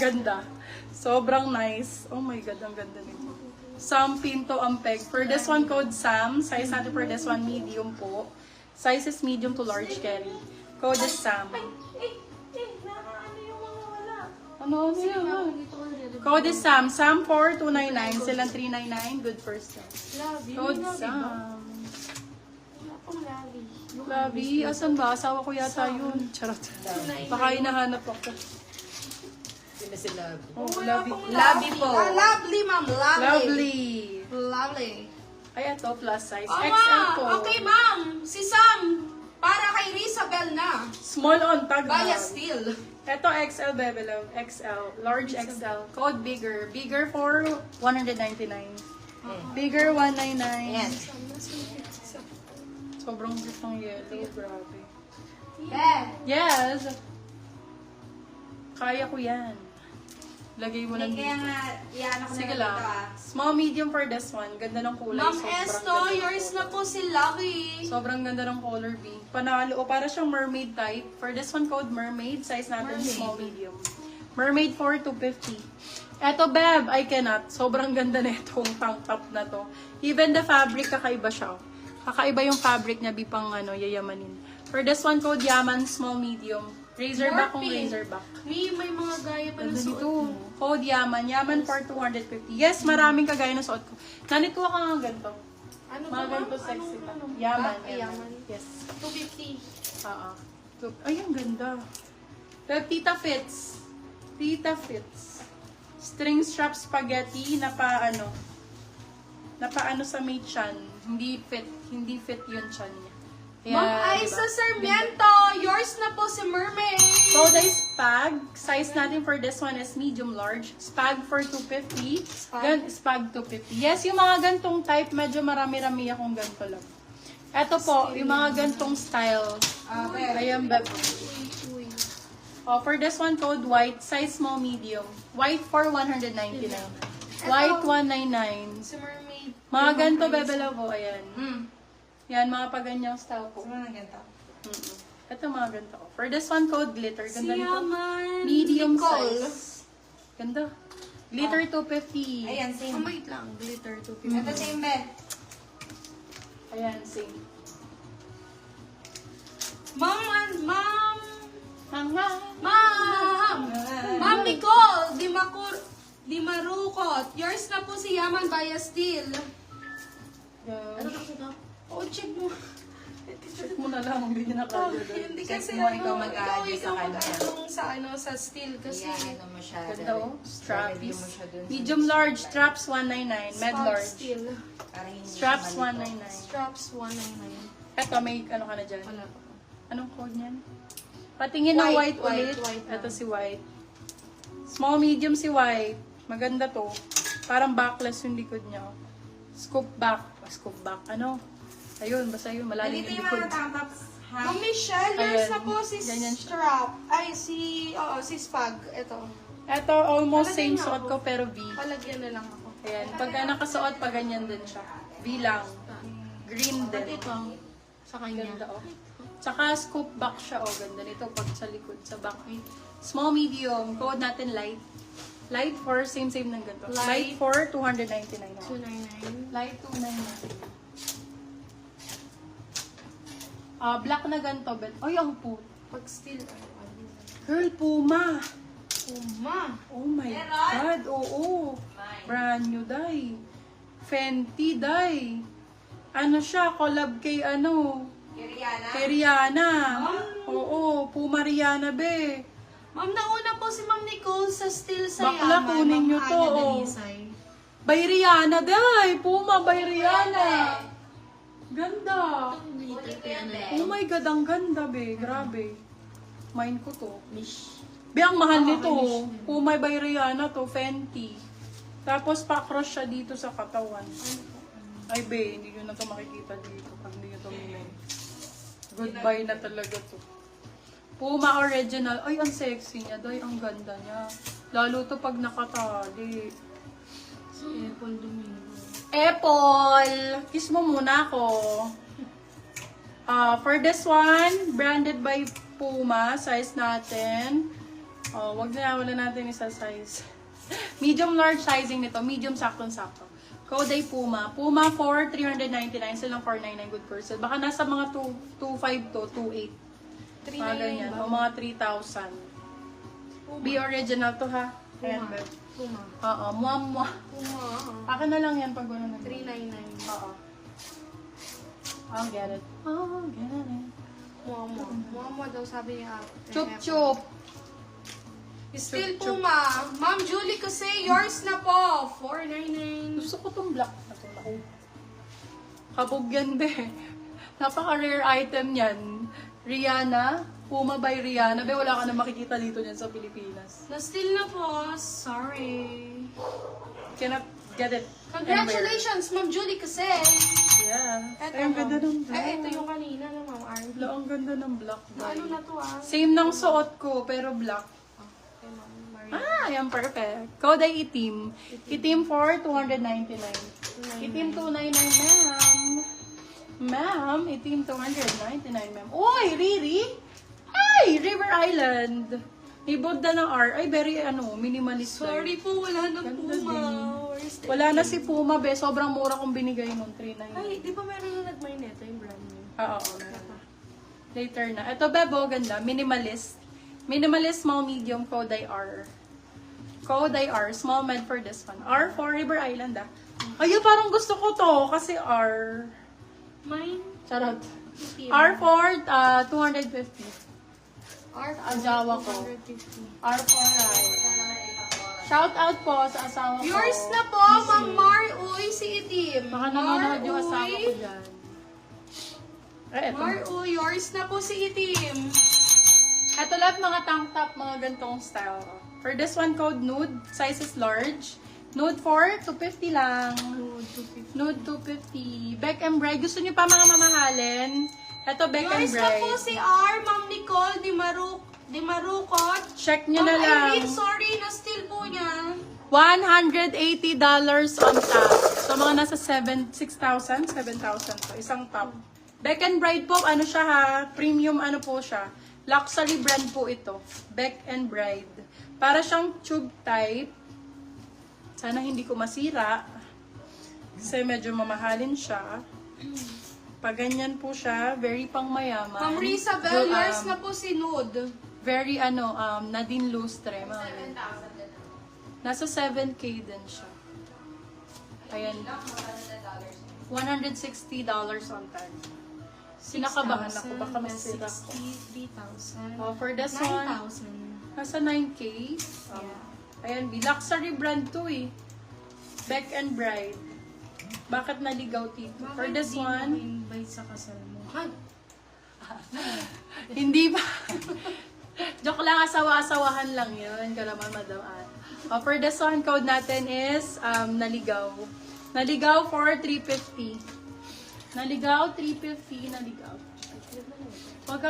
ganda. Sobrang nice. Oh my God, ang ganda nito. Sam Pinto Ampeg. For this one, code SAM. Size natin for this one, medium po. Size is medium to large carry. Code is SAM. Ano yung mga wala? Ano yun? Code is SAM. SAM 4299. Silang 399. Good first time. Labi. Code Labi ba? SAM. Wala pong labi. Labi, asan ba? Asawa ko yata yun. Charot. Baka hinahanap ako. Sino si Labi? Oh, Wala Labi. pong Labi po. Ah, lovely, ma'am. Lovely. Lovely. Lovely. Ay, ito, plus size. Oh, XL po. okay, ma'am. Si Sam. Para kay Rizabel na. Small on tag. Baya steel. Ito, XL, Bebe Love. XL. Large XL. Code bigger. Bigger for 199. Bigger 199. Ayan. Sobrang gustong yellow. Grabe. Yeah. Yes! Kaya ko yan. Lagay mo lang Kaya dito. nga, iyan ako Sige na lang. dito Small, medium for this one. Ganda ng kulay. Ma'am Sobrang Esto, ganda ng yours color. na po si Lovey. Sobrang ganda ng color B. Panalo. O, para siyang mermaid type. For this one, code mermaid. Size natin, Mermaid. small, medium. Mermaid for 250. Eto, Beb, I cannot. Sobrang ganda na itong tank top na to. Even the fabric, kakaiba siya. Kakaiba yung fabric niya, bipang yayamanin. For this one, code Yaman, small, medium. Razorback kung Morphe. razorback. May mga gaya pa na Ganda suot nito. mo. Code Yaman. Yaman for 250. Yes, maraming kagaya ng suot ko. Nanito ka nga ganito. Ano Mga ba, ganito ma'am? sexy Anong- pa. anong- Yaman. Ah, Yaman. Yes. 250. Oo. Ay, ang ganda. The Tita Fits. Tita Fits. String strap spaghetti na paano sa may chan. Hindi fit yung chan niya. Ma'am Ayan, Aiza diba? Sarmiento, yours na po si Mermaid. So, the spag, size natin for this one is medium large. Spag for 250. Spag? Spag 250. Yes, yung mga gantong type, medyo marami-rami akong ganito lang. Ito po, yung mga gantong style. Ayan, beb. Uy. Oh, for this one, code white, size small, medium. White for 199. White 199. Si Mermaid. Mga ganito, bebe love, oh, ayan. Hmm. Yan, mga paganyang style po. Sa mga ganito. Ito mga ganito. Oh. For this one, code glitter. Si Ganda nito. Yaman. Medium Nicole. size. Ganda. Glitter 250. Ayan, same. Oh, wait lang. Glitter 250. Ito same be. Ayan, same. Ma'am. Hang-hang. Ma'am Nicole, di marukot. Yours na po si Yaman Baya Steel. Yan. Oh, check mo. Check mo na lang, hindi niya nakalagay. Hindi Check kasi mo, ikaw mag-a-adjust ikaw sa kanya. mag-ano sa steel kasi. Ayan, ano mo siya. Ganda oh. Review Strappies. mo siya dun sa Medium large, straps 199. Med Spot large. steel. Para hindi Straps siya malito. 199. Straps 199. Eto, may ano ka na dyan. Wala pa. Anong code niyan? Patingin ng White, white ulit. white Ito lang. si white. Small, medium si white. Maganda to. Parang backless yung likod niya. Oh. Scoop back. Scoop back. Ano? Ayun, basta yun. Malalim Nandito yung yung likod. mga tank tops. Ha? Ma'am Michelle, yours Ayan. na po si Ganyan siya. strap. Ay, si Spag. Ito. Ito, almost Palagay same nga suot ako. ko pero V. Palagyan na lang ako. Ayan. Pagka nakasuot, pa ganyan din siya. V lang. Green At din. ito, sa kanya. Ganda, oh. Tsaka scoop back siya, oh. Ganda nito pag sa likod, sa back. Small, medium. Code natin light. Light for, same ng ganito. Light Light. for 299. 299. Light 299. Black na ganito, bet. Ay, ang po. Pag steel, Girl, Puma. Puma. Oh my God, oo. Brand new, day. Fenty, day. Ano siya, collab kay Kiriana? kay Rihanna. Oo, Puma Rihanna, be. Ma'am, nauna po si Ma'am Nicole sa steel sa Bakla, Yaman. kunin Ma'am nyo to, Hana oh. Dalisay. By Rihanna, day. Puma, by Rihanna. Ganda. Ulit ko yan, be. Oh my God, ang ganda, be. Grabe. Mine ko to. Mish. Be, ang mahal nito. Puma by Rihanna to, Fenty. Tapos pa-cross siya dito sa katawan. Ay, be, hindi nyo na to makikita dito pag hindi nyo to minay. Goodbye na talaga to. Puma original. Ay, ang sexy niya. Doy, ang ganda niya. Lalo to pag nakatali. Si Apple Domingo. Apple! Kiss mo muna ako. For this one, branded by Puma, size natin. Oh, wala natin isa size. Medium large sizing nito, medium saktong-sakto. Code ay Puma. Puma for 399, silang 499 good person. Baka nasa mga 225 to 28. Mga 399 ganyan. ba? O mga 3,000. Be original to ha. Ayan, Puma. babe. Puma. Oo, muamua. Puma. Akin na lang yan pag gano'n na. 399. Oo. I'll get it. I'll get it. Mama. Mama daw sabi niya. Chup chup. Still Chup, chup. Puma. Ma'am Julie kasi yours na po. 499. Gusto ko tong black na to. Naku. Kabog yan, be. Napaka-rare item yan. Rihanna. Puma by Rihanna. Be, wala ka na makikita dito yan sa Pilipinas. Na-steal na po. Sorry. Cannot get it. Congratulations, Ma'am Julie kasi. Yeah. Eto, Ay, ang ganda Ma'am. ng black. Ito yung kanina na Ma'am Army. Wala, ang ganda ng black. Ano na to ah? Same ng suot ko, pero black. Kay Ma'am Maria. Ah, ayan, perfect. Code ay itim. Itim for 299. Itim 299, ma'am. Ma'am, itim 299, ma'am. Uy, Riri! Ay, River Island. May bodda ng R. Ay, very, minimalist. Sorry po, wala na Ganda Puma. din. Where's the... Wala na si Puma, be. Sobrang mura kong binigay nung 399. Ay, di ba meron na nag-mine nito yung brand new? Oo, meron na. Later na. Ito, bebo, ganda. Minimalist. Minimalist, small, medium, code ay R. Code ay R. Small med for this one. R for River Island, ah. Ayun, parang gusto ko to. Kasi R. Mine? Charot. Itim. R for 250. R Asawa ko. 250. R for right. Shout out po sa asawa ko. Yours na po, Ma'am Mar Uy, si Itim. Baka nanonood yung Mar asawa ko Uy. dyan. Ay, eto. Mar Uy, yours na po si Itim. Ito lahat mga tank top, mga gantong style. For this one, code nude. Size is large. Nude for 250 lang. Nude 250. Beck and Bride. Gusto niyo pa mga mamahalin? Ito, Beck and Yours na po Bride. si R, Ma'am Nicole Di Marucot. Check niyo na Ma'am lang. Irene, sorry, na-steal po niya. $180 on top. So, mga nasa 6,000, 7,000 to. Isang top. Beck and Bride po, ano siya ha? Premium ano po siya. Luxury brand po ito. Beck and Bride. Para siyang tube type. Sana hindi ko masira. Kasi medyo mamahalin siya. Pag ganyan po siya, very pang mayaman. Ma'am Rizabel, yours na po si Nude. Very Nadine Lustre. Mga ganyan. Nasa 7K din siya. Ayan. $160 on tag. Sinakabahan ako. Baka masira ko. 63,000. Oh, for this one, 9,000. nasa 9K. Ayan, luxury brand to eh. Beck and Bride. Bakit naligaw tito? For this one, invite sa kasal mo. Hay! hindi ba? Joke lang, asawa-asawahan lang yun. Ka naman, Madam Ann. For this one, code natin is naligaw. Naligaw for 350. Naligaw, 350, naligaw. Huwag ka